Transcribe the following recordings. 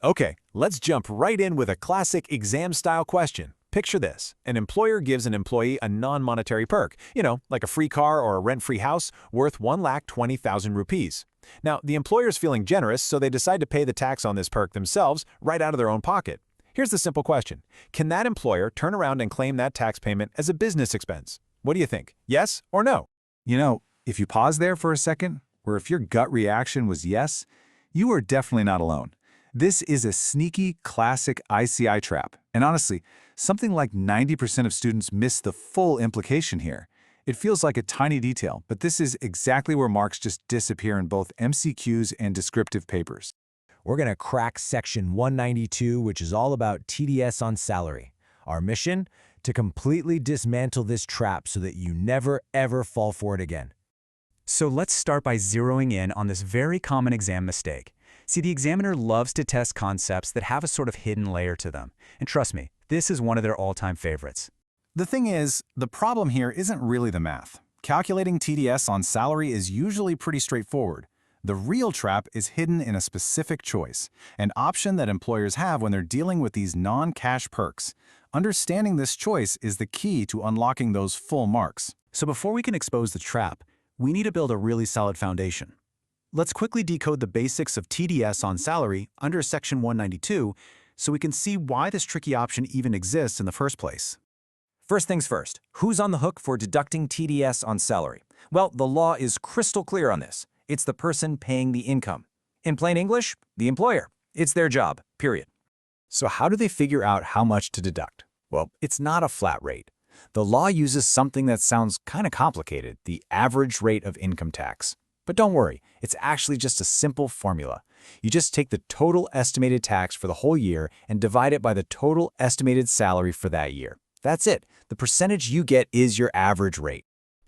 Okay, let's jump right in with a classic exam-style question. Picture this. An employer gives an employee a non-monetary perk, like a free car or a rent-free house worth 1,20,000 rupees. Now, the employer's feeling generous, so they decide to pay the tax on this perk themselves right out of their own pocket. Here's the simple question. Can that employer turn around and claim that tax payment as a business expense? What do you think? Yes or no? If you pause there for a second, or if your gut reaction was yes, you are definitely not alone. This is a sneaky, classic ICI trap, and honestly, something like 90% of students miss the full implication here. It feels like a tiny detail, but this is exactly where marks just disappear in both MCQs and descriptive papers. We're going to crack section 192, which is all about TDS on salary. Our mission? To completely dismantle this trap so that you never, ever fall for it again. So let's start by zeroing in on this very common exam mistake. See, the examiner loves to test concepts that have a sort of hidden layer to them. And trust me, this is one of their all-time favorites. The thing is, the problem here isn't really the math. Calculating TDS on salary is usually pretty straightforward. The real trap is hidden in a specific choice, an option that employers have when they're dealing with these non-cash perks. Understanding this choice is the key to unlocking those full marks. So before we can expose the trap, we need to build a really solid foundation. Let's quickly decode the basics of TDS on salary under section 192 so we can see why this tricky option even exists in the first place. First things first, who's on the hook for deducting TDS on salary? Well, the law is crystal clear on this. It's the person paying the income. In plain English, the employer. It's their job, period. So how do they figure out how much to deduct? Well, it's not a flat rate. The law uses something that sounds kind of complicated, the average rate of income tax. But don't worry, it's actually just a simple formula. You just take the total estimated tax for the whole year and divide it by the total estimated salary for that year. That's it. The percentage you get is your average rate.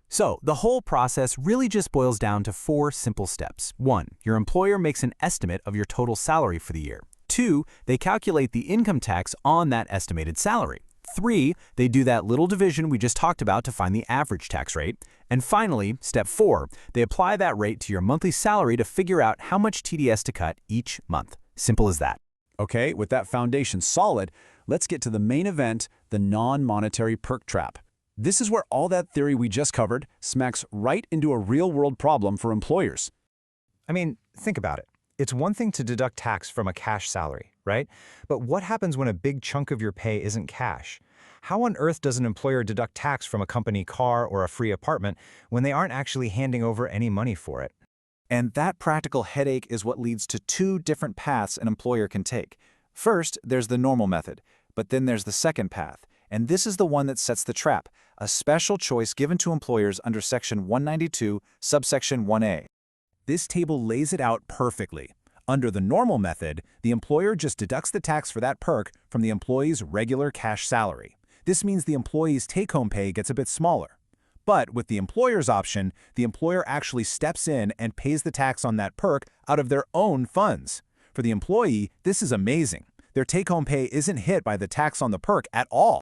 So the whole process really just boils down to 4 simple steps. 1. Your employer makes an estimate of your total salary for the year. 2. They calculate the income tax on that estimated salary. 3. They do that little division we just talked about to find the average tax rate. And finally, step 4, they apply that rate to your monthly salary to figure out how much TDS to cut each month. Simple as that. Okay, with that foundation solid, let's get to the main event, the non-monetary perk trap. This is where all that theory we just covered smacks right into a real-world problem for employers. I mean, think about it. It's one thing to deduct tax from a cash salary, right? But what happens when a big chunk of your pay isn't cash? How on earth does an employer deduct tax from a company car or a free apartment when they aren't actually handing over any money for it? And that practical headache is what leads to 2 different paths an employer can take. First, there's the normal method, but then there's the second path. And this is the one that sets the trap, a special choice given to employers under Section 192, subsection 1A. This table lays it out perfectly. Under the normal method, the employer just deducts the tax for that perk from the employee's regular cash salary. This means the employee's take-home pay gets a bit smaller. But with the employer's option, the employer actually steps in and pays the tax on that perk out of their own funds. For the employee, this is amazing. Their take-home pay isn't hit by the tax on the perk at all.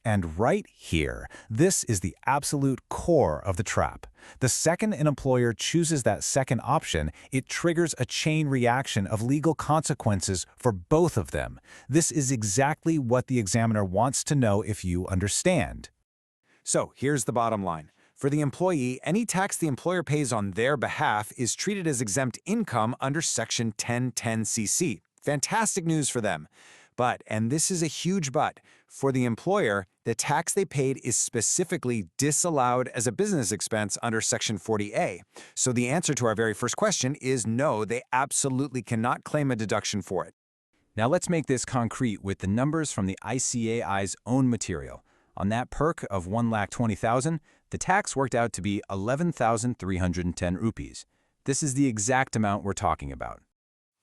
And right here, this is the absolute core of the trap. The second an employer chooses that second option, it triggers a chain reaction of legal consequences for both of them. This is exactly what the examiner wants to know if you understand. So here's the bottom line. For the employee, any tax the employer pays on their behalf is treated as exempt income under Section 1010cc. Fantastic news for them. But, and this is a huge but, for the employer, the tax they paid is specifically disallowed as a business expense under Section 40A. So the answer to our very first question is no, they absolutely cannot claim a deduction for it. Now let's make this concrete with the numbers from the ICAI's own material. On that perk of 1,20,000, the tax worked out to be 11,310 rupees. This is the exact amount we're talking about.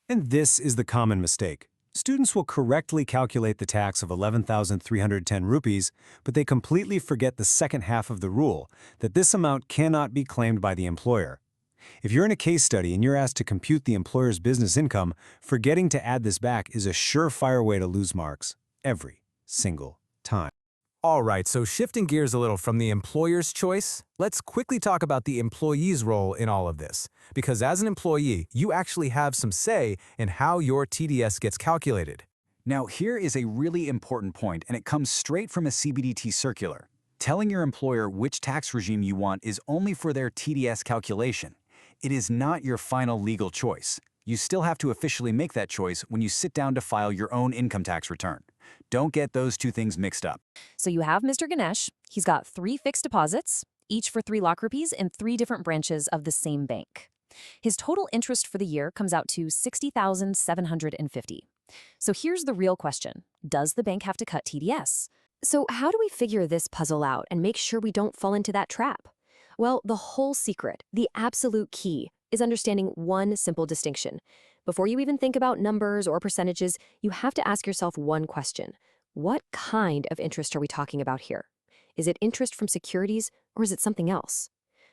And this is the common mistake. Students will correctly calculate the tax of 11,310 rupees, but they completely forget the second half of the rule, that this amount cannot be claimed by the employer. If you're in a case study and you're asked to compute the employer's business income, forgetting to add this back is a surefire way to lose marks every single time. All right, so shifting gears a little from the employer's choice, let's quickly talk about the employee's role in all of this. Because as an employee, you actually have some say in how your TDS gets calculated. Now, here is a really important point, and it comes straight from a CBDT circular. Telling your employer which tax regime you want is only for their TDS calculation. It is not your final legal choice. You still have to officially make that choice when you sit down to file your own income tax return. Don't get those two things mixed up. So you have Mr. Ganesh. He's got 3 fixed deposits, each for 3 lakh rupees in 3 different branches of the same bank. His total interest for the year comes out to 60,750. So here's the real question. Does the bank have to cut TDS? So how do we figure this puzzle out and make sure we don't fall into that trap? Well, the whole secret, the absolute key, is understanding one simple distinction. Before you even think about numbers or percentages, you have to ask yourself one question. What kind of interest are we talking about here? Is it interest from securities or is it something else?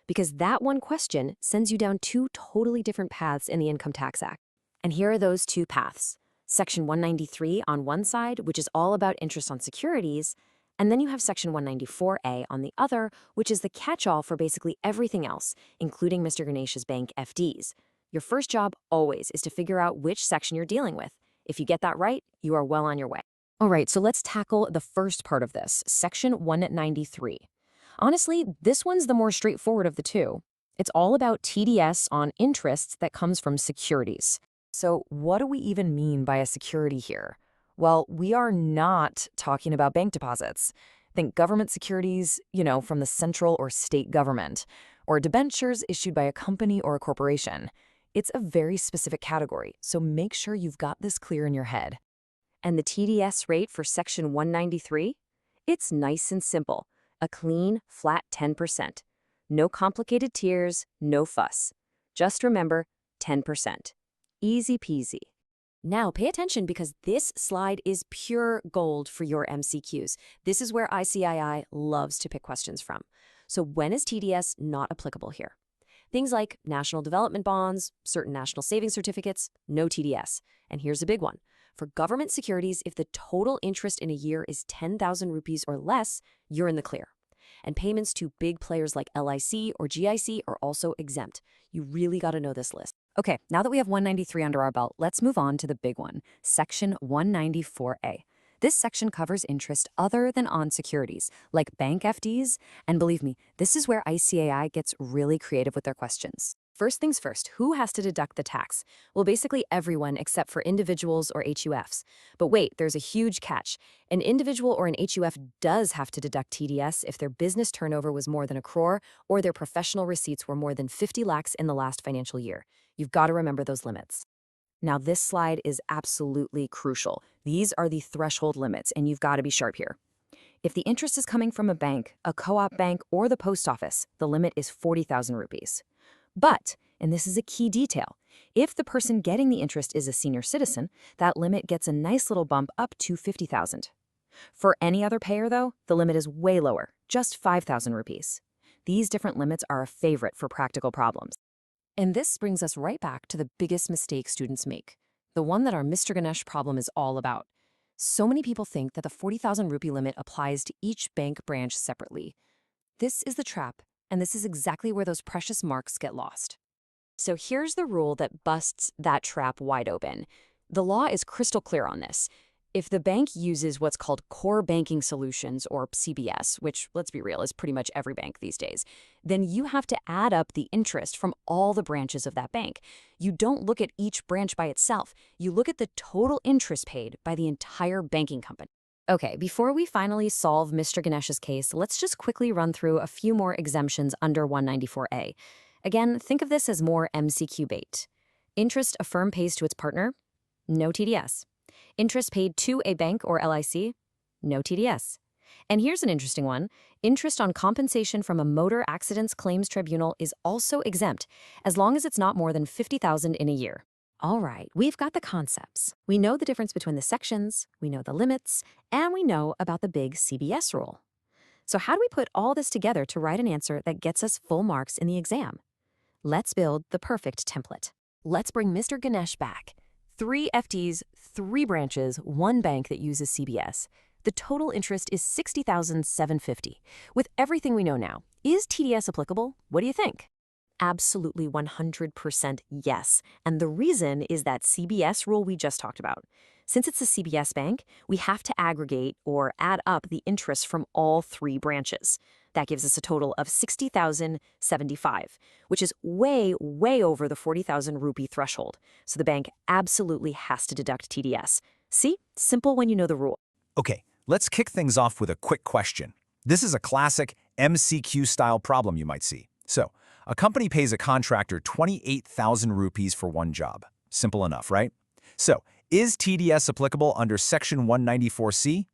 Because that one question sends you down 2 totally different paths in the Income Tax Act. And here are those 2 paths. Section 193 on one side, which is all about interest on securities, and then you have Section 194A on the other, which is the catch-all for basically everything else, including Mr. Ganesh's bank FDs. Your first job always is to figure out which section you're dealing with. If you get that right, you are well on your way. All right, so let's tackle the first part of this, Section 193. Honestly, this one's the more straightforward of the 2. It's all about TDS on interests that comes from securities. So what do we even mean by a security here? Well, we are not talking about bank deposits. Think government securities, from the central or state government, or debentures issued by a company or a corporation. It's a very specific category, so make sure you've got this clear in your head. And the TDS rate for Section 193? It's nice and simple. A clean, flat 10%. No complicated tiers, no fuss. Just remember, 10%. Easy peasy. Now pay attention because this slide is pure gold for your MCQs. This is where ICAI loves to pick questions from. So when is TDS not applicable here? Things like national development bonds, certain national savings certificates, no TDS. And here's a big one. For government securities, if the total interest in a year is 10,000 rupees or less, you're in the clear. And payments to big players like LIC or GIC are also exempt. You really got to know this list. Okay, now that we have 193 under our belt, let's move on to the big one, Section 194A. This section covers interest other than on securities, like bank FDs, and believe me, this is where ICAI gets really creative with their questions. First things first, who has to deduct the tax? Well, basically everyone except for individuals or HUFs. But wait, there's a huge catch. An individual or an HUF does have to deduct TDS if their business turnover was more than 1 crore or their professional receipts were more than 50 lakhs in the last financial year. You've got to remember those limits. Now, this slide is absolutely crucial. These are the threshold limits, and you've got to be sharp here. If the interest is coming from a bank, a co-op bank, or the post office, the limit is 40,000 rupees. But, and this is a key detail, if the person getting the interest is a senior citizen, that limit gets a nice little bump up to 50,000. For any other payer, though, the limit is way lower, just 5,000 rupees. These different limits are a favorite for practical problems. And this brings us right back to the biggest mistake students make, the one that our Mr. Ganesh problem is all about. So many people think that the 40,000 rupee limit applies to each bank branch separately. This is the trap, and this is exactly where those precious marks get lost. So here's the rule that busts that trap wide open. The law is crystal clear on this. If the bank uses what's called core banking solutions, or CBS, which, let's be real, is pretty much every bank these days, then you have to add up the interest from all the branches of that bank. You don't look at each branch by itself. You look at the total interest paid by the entire banking company. Okay, before we finally solve Mr. Ganesh's case, let's just quickly run through a few more exemptions under 194A. Again, think of this as more MCQ bait. Interest a firm pays to its partner? No TDS. Interest paid to a bank or LIC? No TDS. And here's an interesting one. Interest on compensation from a motor accidents claims tribunal is also exempt, as long as it's not more than 50,000 in a year. All right, we've got the concepts. We know the difference between the sections, we know the limits, and we know about the big CBS rule. So how do we put all this together to write an answer that gets us full marks in the exam? Let's build the perfect template. Let's bring Mr. Ganesh back. 3 FDs, 3 branches, 1 bank that uses CBS. The total interest is $60,750. With everything we know now, is TDS applicable? What do you think? Absolutely 100% yes. And the reason is that CBS rule we just talked about. Since it's a CBS bank, we have to aggregate or add up the interest from all three branches. That gives us a total of $60,075, which is way, way over the 40,000 rupee threshold. So the bank absolutely has to deduct TDS. See? Simple when you know the rule. Okay, let's kick things off with a quick question. This is a classic MCQ-style problem you might see. So, a company pays a contractor 28,000 rupees for one job. Simple enough, right? So, is TDS applicable under Section 194C?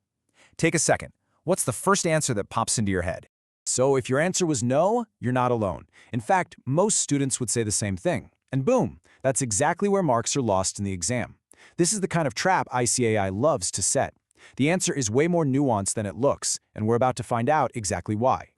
Take a second. What's the first answer that pops into your head? So if your answer was no, you're not alone. In fact, most students would say the same thing. And boom, that's exactly where marks are lost in the exam. This is the kind of trap ICAI loves to set. The answer is way more nuanced than it looks, and we're about to find out exactly why.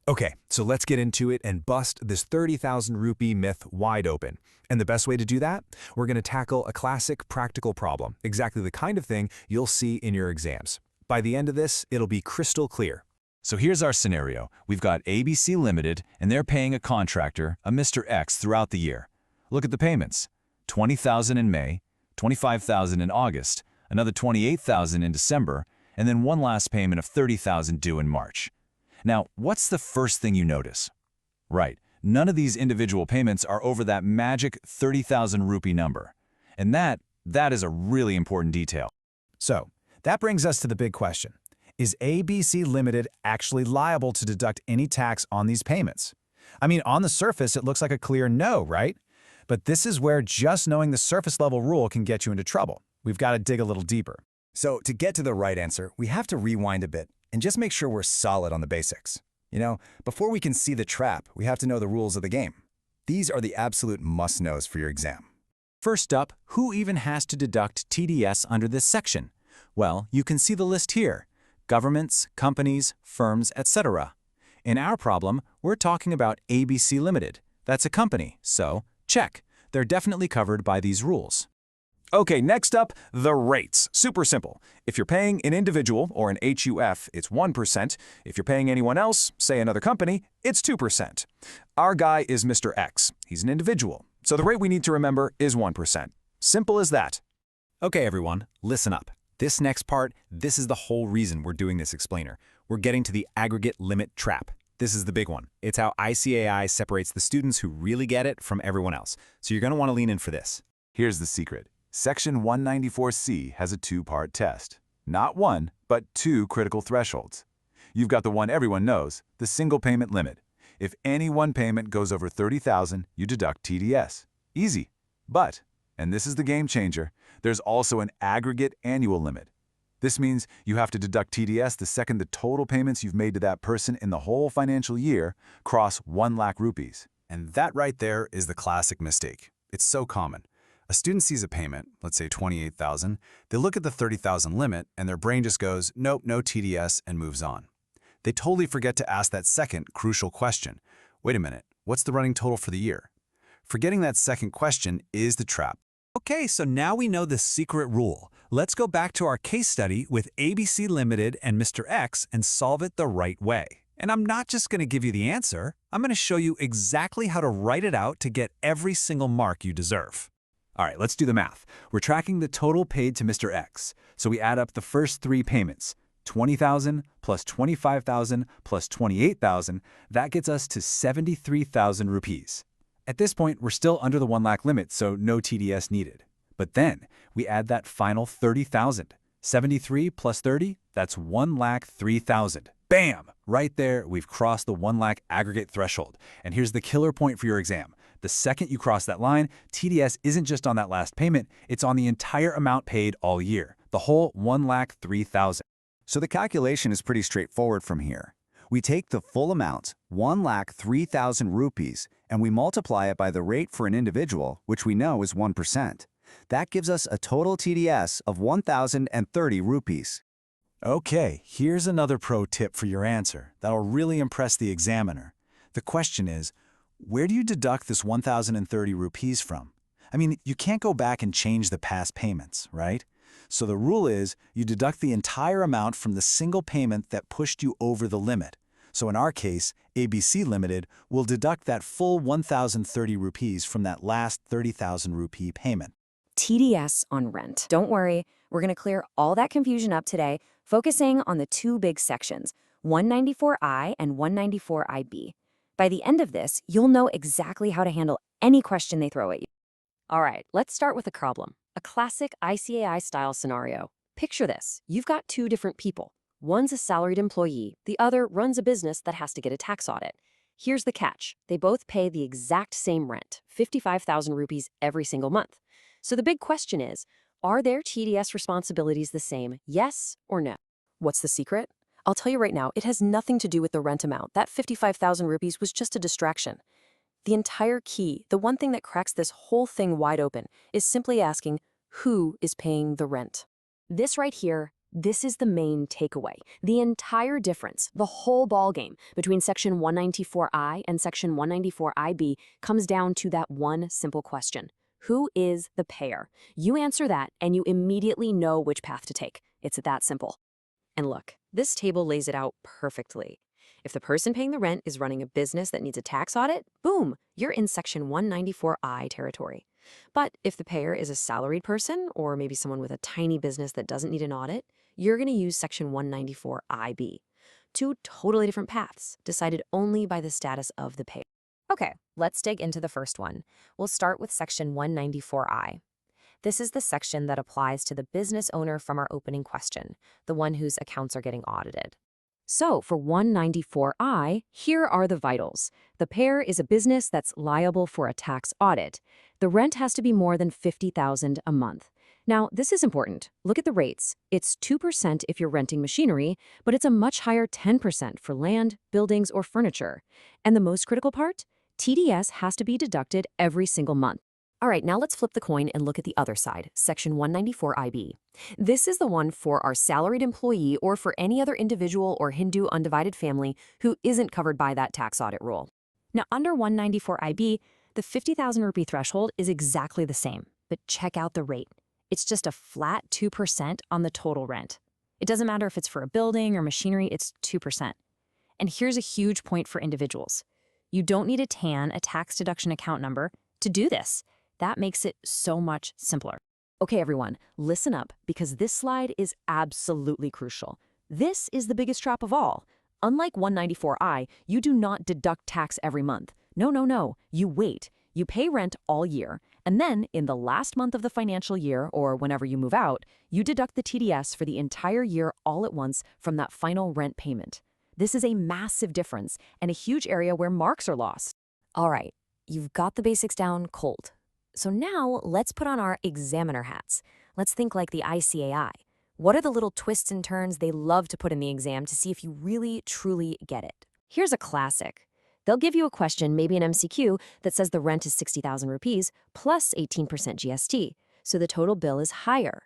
Okay, so let's get into it and bust this 30,000 rupee myth wide open. And the best way to do that? We're going to tackle a classic practical problem, exactly the kind of thing you'll see in your exams. By the end of this, it'll be crystal clear. So here's our scenario. We've got ABC Limited, and they're paying a contractor, a Mr. X, throughout the year. Look at the payments. 20,000 in May, 25,000 in August, another 28,000 in December, and then one last payment of 30,000 due in March. Now, what's the first thing you notice? Right, none of these individual payments are over that magic 30,000 rupee number. And that is a really important detail. So, that brings us to the big question. Is ABC Limited actually liable to deduct any tax on these payments? I mean, on the surface, it looks like a clear no, right? But this is where just knowing the surface level rule can get you into trouble. We've got to dig a little deeper. So to get to the right answer, we have to rewind a bit and just make sure we're solid on the basics. You know, before we can see the trap, we have to know the rules of the game. These are the absolute must-knows for your exam. First up, who even has to deduct TDS under this section? Well, you can see the list here. Governments, companies, firms, etc. In our problem, we're talking about ABC Limited. That's a company, so check. They're definitely covered by these rules. Okay, next up, the rates. Super simple. If you're paying an individual or an HUF, it's 1%. If you're paying anyone else, say another company, it's 2%. Our guy is Mr. X. He's an individual. So the rate we need to remember is 1%. Simple as that. Okay, everyone, listen up. This next part, this is the whole reason we're doing this explainer. We're getting to the aggregate limit trap. This is the big one. It's how ICAI separates the students who really get it from everyone else. So you're going to want to lean in for this. Here's the secret. Section 194C has a two-part test. Not one, but two critical thresholds. You've got the one everyone knows, the single payment limit. If any one payment goes over 30,000, you deduct TDS. Easy. But, and this is the game changer, there's also an aggregate annual limit. This means you have to deduct TDS the second the total payments you've made to that person in the whole financial year cross 1 lakh rupees. And that right there is the classic mistake. It's so common. A student sees a payment, let's say 28,000, they look at the 30,000 limit and their brain just goes, nope, no TDS, and moves on. They totally forget to ask that second crucial question. Wait a minute, what's the running total for the year? Forgetting that second question is the trap. Okay, so now we know the secret rule. Let's go back to our case study with ABC Limited and Mr. X and solve it the right way. And I'm not just going to give you the answer, I'm going to show you exactly how to write it out to get every single mark you deserve. All right, let's do the math. We're tracking the total paid to Mr. X. So we add up the first three payments. 20,000 plus 25,000 plus 28,000, that gets us to 73,000 rupees. At this point, we're still under the 1 lakh limit, so no TDS needed. But then we add that final 30,000. 73 plus 30, that's 1,03,000. Bam! Right there, we've crossed the 1 lakh aggregate threshold. And here's the killer point for your exam. The second you cross that line, TDS isn't just on that last payment, it's on the entire amount paid all year, the whole 1,03,000. So the calculation is pretty straightforward from here. We take the full amount, 1,03,000 rupees, and we multiply it by the rate for an individual, which we know is 1%. That gives us a total TDS of 1,030 rupees. Okay, here's another pro tip for your answer that'll really impress the examiner. The question is, where do you deduct this 1,030 rupees from? I mean, you can't go back and change the past payments, right? So the rule is you deduct the entire amount from the single payment that pushed you over the limit. So in our case, ABC Limited will deduct that full 1,030 rupees from that last 30,000 rupee payment. TDS on rent. Don't worry, we're going to clear all that confusion up today, focusing on the two big sections, 194I and 194IB. By the end of this, you'll know exactly how to handle any question they throw at you. All right, let's start with a problem, a classic ICAI-style scenario. Picture this. You've got two different people. One's a salaried employee, the other runs a business that has to get a tax audit. Here's the catch. They both pay the exact same rent, 55,000 rupees every single month. So the big question is, are their TDS responsibilities the same, yes or no? What's the secret? I'll tell you right now, it has nothing to do with the rent amount. That 55,000 rupees was just a distraction. The entire key, the one thing that cracks this whole thing wide open, is simply asking, who is paying the rent? This right here, this is the main takeaway. The entire difference, the whole ballgame between Section 194I and Section 194IB comes down to that one simple question. Who is the payer? You answer that, and you immediately know which path to take. It's that simple. And look, this table lays it out perfectly. If the person paying the rent is running a business that needs a tax audit, boom, you're in Section 194I territory. But if the payer is a salaried person, or maybe someone with a tiny business that doesn't need an audit, you're going to use Section 194IB. Two totally different paths, decided only by the status of the payer. Okay, let's dig into the first one. We'll start with Section 194I. This is the section that applies to the business owner from our opening question, the one whose accounts are getting audited. So for 194I, here are the vitals. The payer is a business that's liable for a tax audit. The rent has to be more than 50,000 a month. Now, this is important. Look at the rates. It's 2% if you're renting machinery, but it's a much higher 10% for land, buildings, or furniture. And the most critical part? TDS has to be deducted every single month. All right, now let's flip the coin and look at the other side, Section 194IB. This is the one for our salaried employee or for any other individual or Hindu undivided family who isn't covered by that tax audit rule. Now, under 194IB, the 50,000 rupee threshold is exactly the same, but check out the rate. It's just a flat 2% on the total rent. It doesn't matter if it's for a building or machinery, it's 2%. And here's a huge point for individuals. You don't need a TAN, a tax deduction account number, to do this. That makes it so much simpler. Okay, everyone, listen up, because this slide is absolutely crucial. This is the biggest trap of all. Unlike 194I, you do not deduct tax every month. No. You wait. You pay rent all year, and then in the last month of the financial year, or whenever you move out, you deduct the TDS for the entire year all at once from that final rent payment. This is a massive difference and a huge area where marks are lost. All right, you've got the basics down cold. So now let's put on our examiner hats. Let's think like the ICAI. What are the little twists and turns they love to put in the exam to see if you really, truly get it? Here's a classic. They'll give you a question, maybe an MCQ, that says the rent is 60,000 rupees plus 18% GST, so the total bill is higher.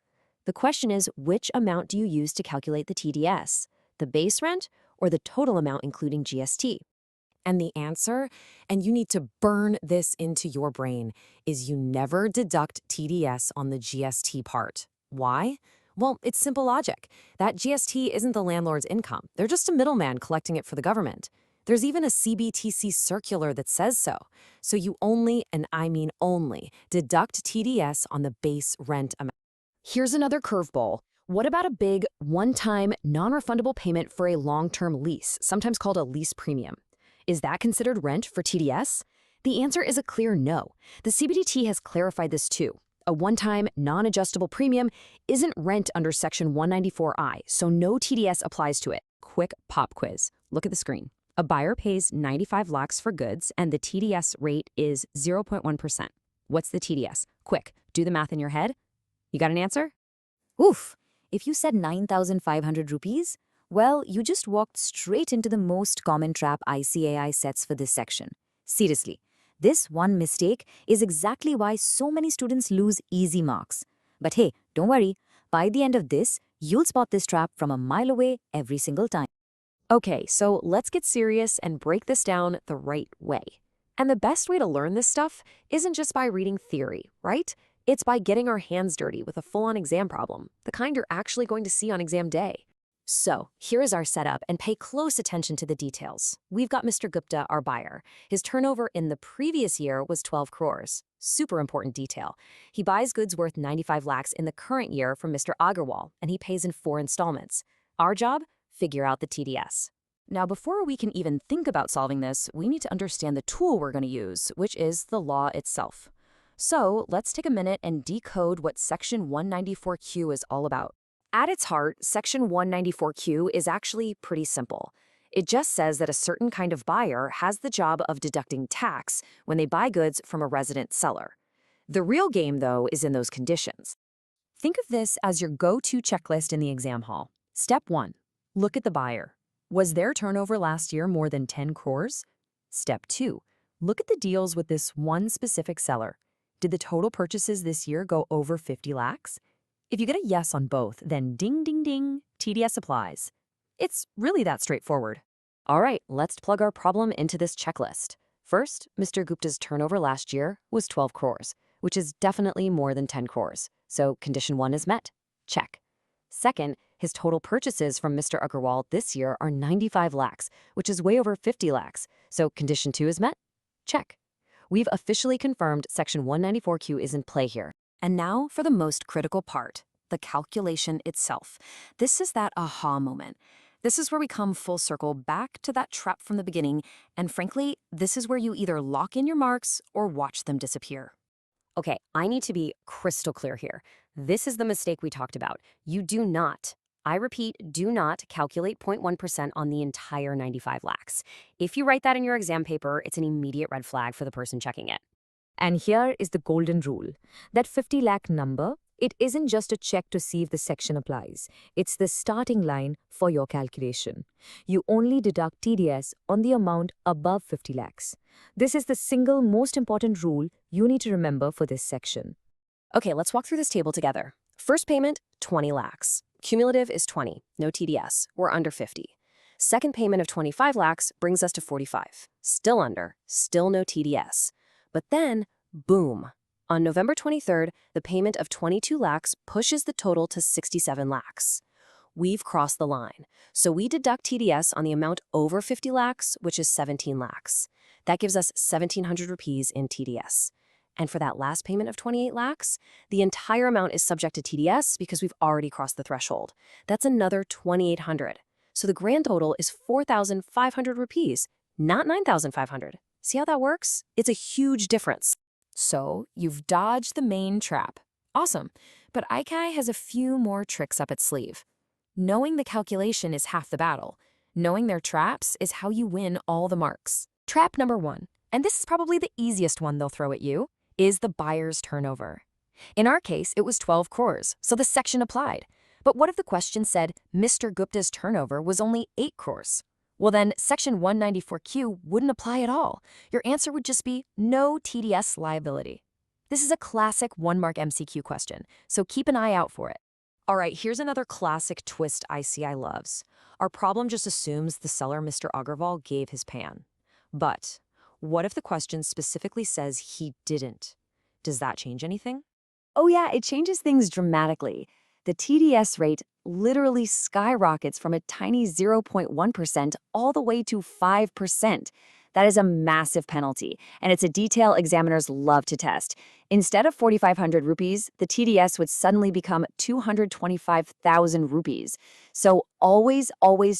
The question is, which amount do you use to calculate the TDS? The base rent or the total amount including GST? And the answer, and you need to burn this into your brain, is you never deduct TDS on the GST part. Why? Well, it's simple logic. That GST isn't the landlord's income. They're just a middleman collecting it for the government. There's even a CBTC circular that says so. So you only, and I mean only, deduct TDS on the base rent amount. Here's another curveball. What about a big, one-time, non-refundable payment for a long-term lease, sometimes called a lease premium? Is that considered rent for TDS? The answer is a clear no. The CBDT has clarified this too. A one-time, non-adjustable premium isn't rent under Section 194I, so no TDS applies to it. Quick pop quiz. Look at the screen. A buyer pays 95 lakhs for goods, and the TDS rate is 0.1%. What's the TDS? Quick, do the math in your head. You got an answer? Oof, if you said 9,500 rupees, well, you just walked straight into the most common trap ICAI sets for this section. Seriously, this one mistake is exactly why so many students lose easy marks. But hey, don't worry, by the end of this, you'll spot this trap from a mile away every single time. Okay, so let's get serious and break this down the right way. And the best way to learn this stuff isn't just by reading theory, right? It's by getting our hands dirty with a full-on exam problem, the kind you're actually going to see on exam day. So, here is our setup, and pay close attention to the details. We've got Mr. Gupta, our buyer. His turnover in the previous year was 12 crores. Super important detail. He buys goods worth 95 lakhs in the current year from Mr. Agarwal, and he pays in 4 installments. Our job? Figure out the TDS. Now, before we can even think about solving this, we need to understand the tool we're going to use, which is the law itself. So, let's take a minute and decode what Section 194Q is all about. At its heart, Section 194Q is actually pretty simple. It just says that a certain kind of buyer has the job of deducting tax when they buy goods from a resident seller. The real game, though, is in those conditions. Think of this as your go-to checklist in the exam hall. Step 1. Look at the buyer. Was their turnover last year more than 10 crores? Step 2. Look at the deals with this one specific seller. Did the total purchases this year go over 50 lakhs? If you get a yes on both, then ding, ding, ding, TDS applies. It's really that straightforward. All right, let's plug our problem into this checklist. First, Mr. Gupta's turnover last year was 12 crores, which is definitely more than 10 crores. So condition 1 is met. Check. Second, his total purchases from Mr. Agarwal this year are 95 lakhs, which is way over 50 lakhs. So condition 2 is met. Check. We've officially confirmed Section 194Q is in play here. And now for the most critical part, the calculation itself. This is that aha moment. This is where we come full circle back to that trap from the beginning, and frankly, this is where you either lock in your marks or watch them disappear. Okay, I need to be crystal clear here. This is the mistake we talked about. You do not, I repeat, do not calculate 0.1% on the entire 95 lakhs. If you write that in your exam paper, it's an immediate red flag for the person checking it. And here is the golden rule. That 50 lakh number, it isn't just a check to see if the section applies. It's the starting line for your calculation. You only deduct TDS on the amount above 50 lakhs. This is the single most important rule you need to remember for this section. Okay, let's walk through this table together. First payment, 20 lakhs. Cumulative is 20, no TDS, we're under 50. Second payment of 25 lakhs brings us to 45. Still under, still no TDS. But then, boom. On November 23rd, the payment of 22 lakhs pushes the total to 67 lakhs. We've crossed the line. So we deduct TDS on the amount over 50 lakhs, which is 17 lakhs. That gives us 1,700 rupees in TDS. And for that last payment of 28 lakhs, the entire amount is subject to TDS because we've already crossed the threshold. That's another 2,800. So the grand total is 4,500 rupees, not 9,500. See how that works? It's a huge difference. So you've dodged the main trap. Awesome. But ICAI has a few more tricks up its sleeve. Knowing the calculation is half the battle. Knowing their traps is how you win all the marks. Trap number 1, and this is probably the easiest one they'll throw at you, is the buyer's turnover. In our case, it was 12 crores, so the section applied. But what if the question said Mr. Gupta's turnover was only 8 crores? Well then, Section 194Q wouldn't apply at all. Your answer would just be no TDS liability. This is a classic 1-mark MCQ question, so keep an eye out for it. All right, here's another classic twist ICAI loves. Our problem just assumes the seller, Mr. Agarwal, gave his pan. But what if the question specifically says he didn't? Does that change anything? Oh yeah, it changes things dramatically. The TDS rate literally skyrockets from a tiny 0.1% all the way to 5%. That is a massive penalty, and it's a detail examiners love to test. Instead of 4,500 rupees, the TDS would suddenly become 225,000 rupees. So always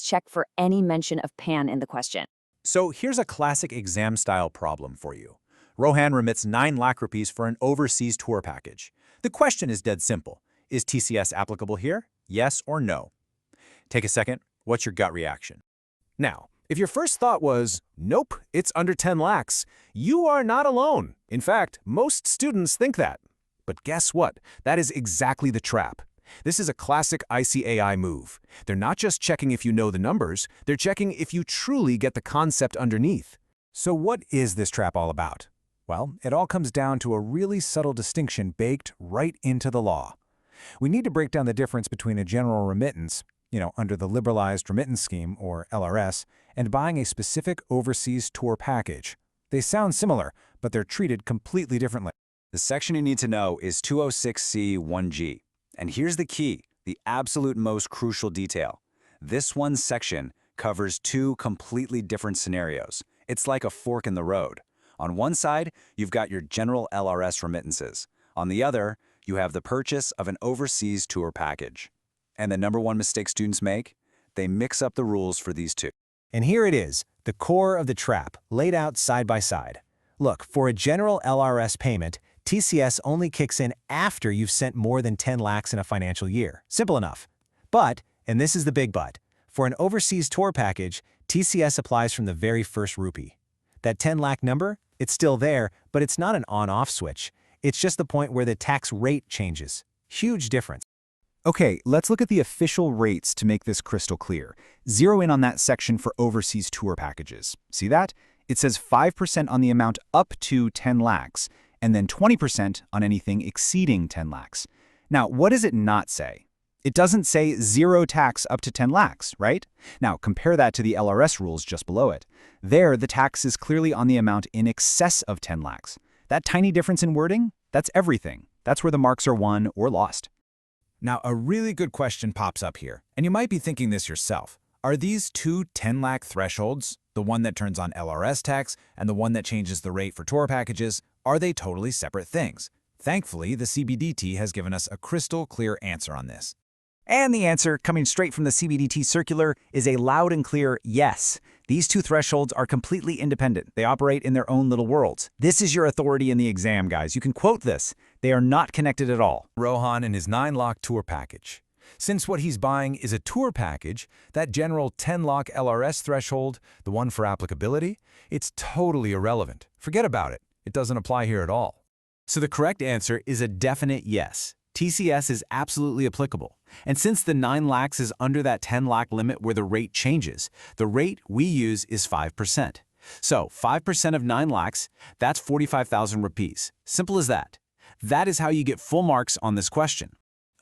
check for any mention of pan in the question. So here's a classic exam-style problem for you. Rohan remits 9 lakh rupees for an overseas tour package. The question is dead simple. Is TCS applicable here? Yes or no? Take a second. What's your gut reaction? Now, if your first thought was, nope, it's under 10 lakhs, you are not alone. In fact, most students think that. But guess what? That is exactly the trap. This is a classic ICAI move. They're not just checking if you know the numbers, they're checking if you truly get the concept underneath. So what is this trap all about? Well, it all comes down to a really subtle distinction baked right into the law. We need to break down the difference between a general remittance, under the Liberalized Remittance Scheme, or LRS, and buying a specific overseas tour package. They sound similar, but they're treated completely differently. The section you need to know is 206C1G. And here's the key, the absolute most crucial detail. This one section covers two completely different scenarios. It's like a fork in the road. On one side, you've got your general LRS remittances. On the other, you have the purchase of an overseas tour package. And the number one mistake students make? They mix up the rules for these two. And here it is, the core of the trap, laid out side by side. Look, for a general LRS payment, TCS only kicks in after you've sent more than 10 lakhs in a financial year. Simple enough. But, and this is the big but, for an overseas tour package, TCS applies from the very first rupee. That 10 lakh number, it's still there, but it's not an on-off switch. It's just the point where the tax rate changes. Huge difference. Okay, let's look at the official rates to make this crystal clear. Zero in on that section for overseas tour packages. See that? It says 5% on the amount up to 10 lakhs, and then 20% on anything exceeding 10 lakhs. Now, what does it not say? It doesn't say zero tax up to 10 lakhs, right? Now, compare that to the LRS rules just below it. There, the tax is clearly on the amount in excess of 10 lakhs. That tiny difference in wording, that's everything. That's where the marks are won or lost. Now, a really good question pops up here, and you might be thinking this yourself. Are these two 10 lakh thresholds, the one that turns on LRS tax and the one that changes the rate for tour packages, are they totally separate things? Thankfully, the CBDT has given us a crystal clear answer on this. And the answer, coming straight from the CBDT circular, is a loud and clear yes. These two thresholds are completely independent. They operate in their own little worlds. This is your authority in the exam, guys. You can quote this. They are not connected at all. Rohan and his 9 lakh tour package. Since what he's buying is a tour package, that general 10 lakh LRS threshold, the one for applicability, it's totally irrelevant. Forget about it. It doesn't apply here at all. So the correct answer is a definite yes. TCS is absolutely applicable. And since the 9 lakhs is under that 10 lakh limit where the rate changes, the rate we use is 5%. So 5% of 9 lakhs, that's 45,000 rupees. Simple as that. That is how you get full marks on this question.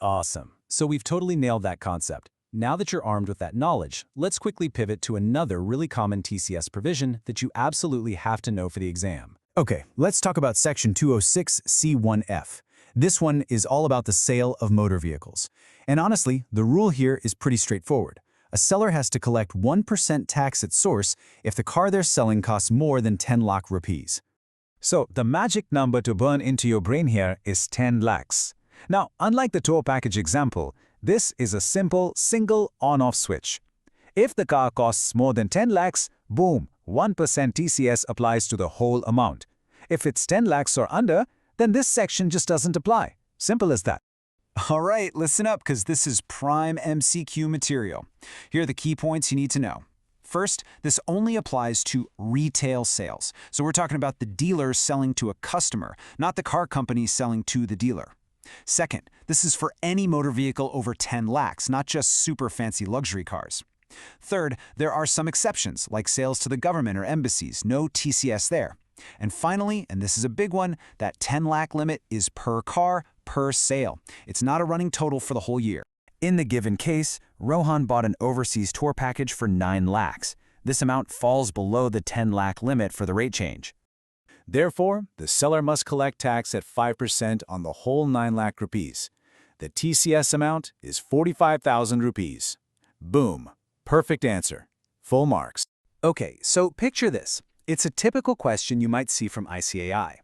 Awesome. So we've totally nailed that concept. Now that you're armed with that knowledge, let's quickly pivot to another really common TCS provision that you absolutely have to know for the exam. Okay, let's talk about Section 206C1F. This one is all about the sale of motor vehicles. And honestly, the rule here is pretty straightforward. A seller has to collect 1% tax at source if the car they're selling costs more than 10 lakh rupees. So the magic number to burn into your brain here is 10 lakhs. Now, unlike the tour package example, this is a simple, single on-off switch. If the car costs more than 10 lakhs, boom, 1% TCS applies to the whole amount. If it's 10 lakhs or under, then this section just doesn't apply. Simple as that. All right, listen up, because this is prime MCQ material. Here are the key points you need to know. First, this only applies to retail sales. So we're talking about the dealer selling to a customer, not the car company selling to the dealer. Second, this is for any motor vehicle over 10 lakhs, not just super fancy luxury cars. Third, there are some exceptions, like sales to the government or embassies, no TCS there. And finally, and this is a big one, that 10 lakh limit is per car, per sale. It's not a running total for the whole year. In the given case, Rohan bought an overseas tour package for 9 lakhs. This amount falls below the 10 lakh limit for the rate change. Therefore, the seller must collect tax at 5% on the whole 9 lakh rupees. The TCS amount is 45,000 rupees. Boom. Perfect answer. Full marks. Okay, so picture this. It's a typical question you might see from ICAI.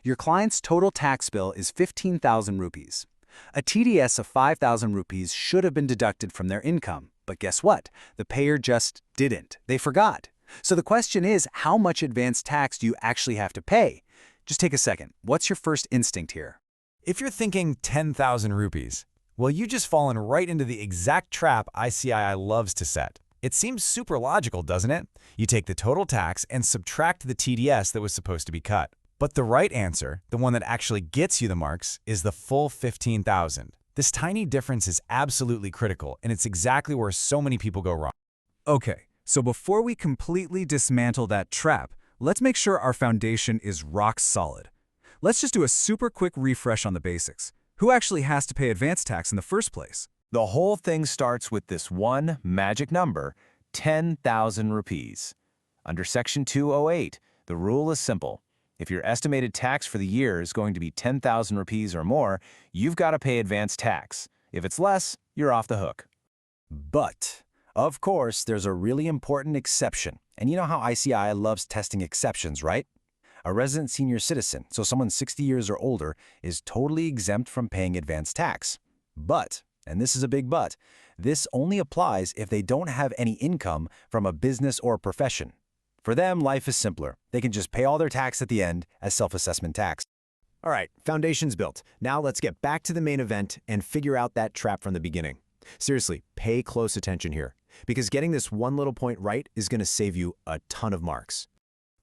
Your client's total tax bill is 15,000 rupees. A TDS of 5,000 rupees should have been deducted from their income, but guess what? The payer just didn't. They forgot. So the question is, how much advance tax do you actually have to pay? Just take a second. What's your first instinct here? If you're thinking 10,000 rupees, well, you just fallen right into the exact trap ICAI loves to set. It seems super logical, doesn't it? You take the total tax and subtract the TDS that was supposed to be cut. But the right answer, the one that actually gets you the marks, is the full 15,000. This tiny difference is absolutely critical, and it's exactly where so many people go wrong. Okay, so before we completely dismantle that trap, let's make sure our foundation is rock solid. Let's just do a super quick refresh on the basics. Who actually has to pay advance tax in the first place? The whole thing starts with this one magic number, 10,000 rupees. Under Section 208, the rule is simple. If your estimated tax for the year is going to be 10,000 rupees or more, you've got to pay advance tax. If it's less, you're off the hook. But, of course, there's a really important exception. And you know how ICAI loves testing exceptions, right? A resident senior citizen, so someone 60 years or older, is totally exempt from paying advance tax. But, and this is a big but, this only applies if they don't have any income from a business or profession. For them, life is simpler. They can just pay all their tax at the end as self-assessment tax. All right, foundation's built. Now let's get back to the main event and figure out that trap from the beginning. Seriously, pay close attention here, because getting this one little point right is going to save you a ton of marks.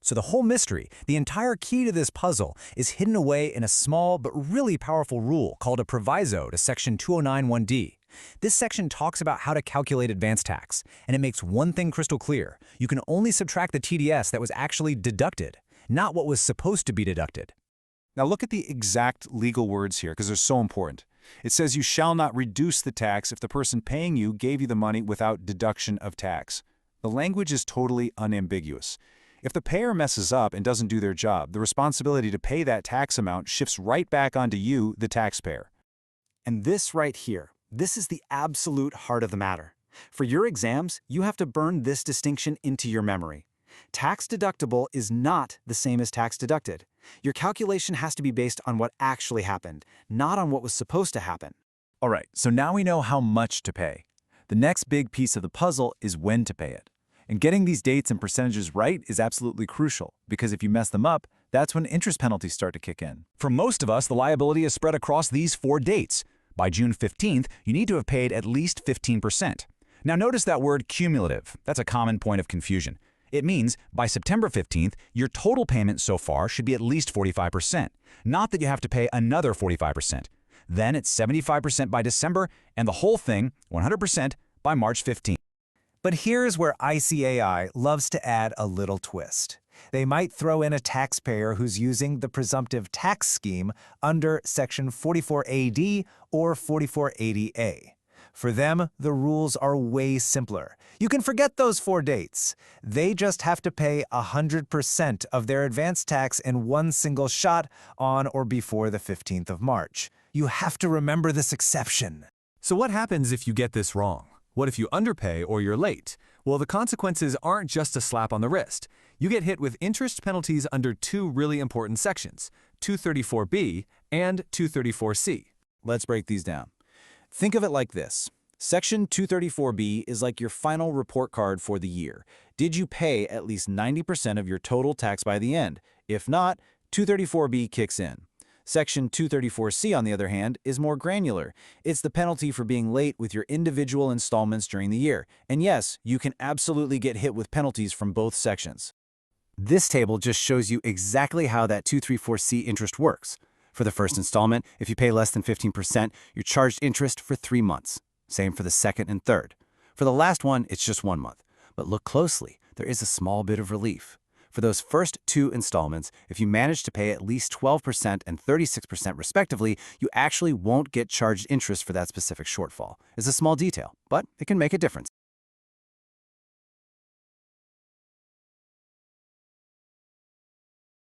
So the whole mystery, the entire key to this puzzle, is hidden away in a small but really powerful rule called a proviso to Section 209(1)(d). This section talks about how to calculate advance tax, and it makes one thing crystal clear. You can only subtract the TDS that was actually deducted, not what was supposed to be deducted. Now look at the exact legal words here, because they're so important. It says you shall not reduce the tax if the person paying you gave you the money without deduction of tax. The language is totally unambiguous. If the payer messes up and doesn't do their job, the responsibility to pay that tax amount shifts right back onto you, the taxpayer. And this right here, this is the absolute heart of the matter. For your exams, you have to burn this distinction into your memory. Tax deductible is not the same as tax deducted. Your calculation has to be based on what actually happened, not on what was supposed to happen. All right, so now we know how much to pay. The next big piece of the puzzle is when to pay it. And getting these dates and percentages right is absolutely crucial, because if you mess them up, that's when interest penalties start to kick in. For most of us, the liability is spread across these 4 dates. By June 15th, you need to have paid at least 15%. Now notice that word cumulative. That's a common point of confusion. It means by September 15th, your total payment so far should be at least 45%, not that you have to pay another 45%. Then it's 75% by December, and the whole thing, 100%, by March 15th. But here's where ICAI loves to add a little twist. They might throw in a taxpayer who's using the presumptive tax scheme under Section 44AD or 4480A. For them, the rules are way simpler. You can forget those 4 dates. They just have to pay 100% of their advance tax in one single shot on or before the 15th of March. You have to remember this exception. So what happens if you get this wrong? What if you underpay or you're late? Well, the consequences aren't just a slap on the wrist. You get hit with interest penalties under 2 really important sections, 234B and 234C. Let's break these down. Think of it like this. Section 234B is like your final report card for the year. Did you pay at least 90% of your total tax by the end? If not, 234B kicks in. Section 234C, on the other hand, is more granular. It's the penalty for being late with your individual installments during the year. And yes, you can absolutely get hit with penalties from both sections. This table just shows you exactly how that 234C interest works. For the first installment, if you pay less than 15%, you're charged interest for 3 months. Same for the second and third. For the last one, it's just 1 month. But look closely, there is a small bit of relief. For those first 2 installments, if you manage to pay at least 12% and 36% respectively, you actually won't get charged interest for that specific shortfall. It's a small detail, but it can make a difference.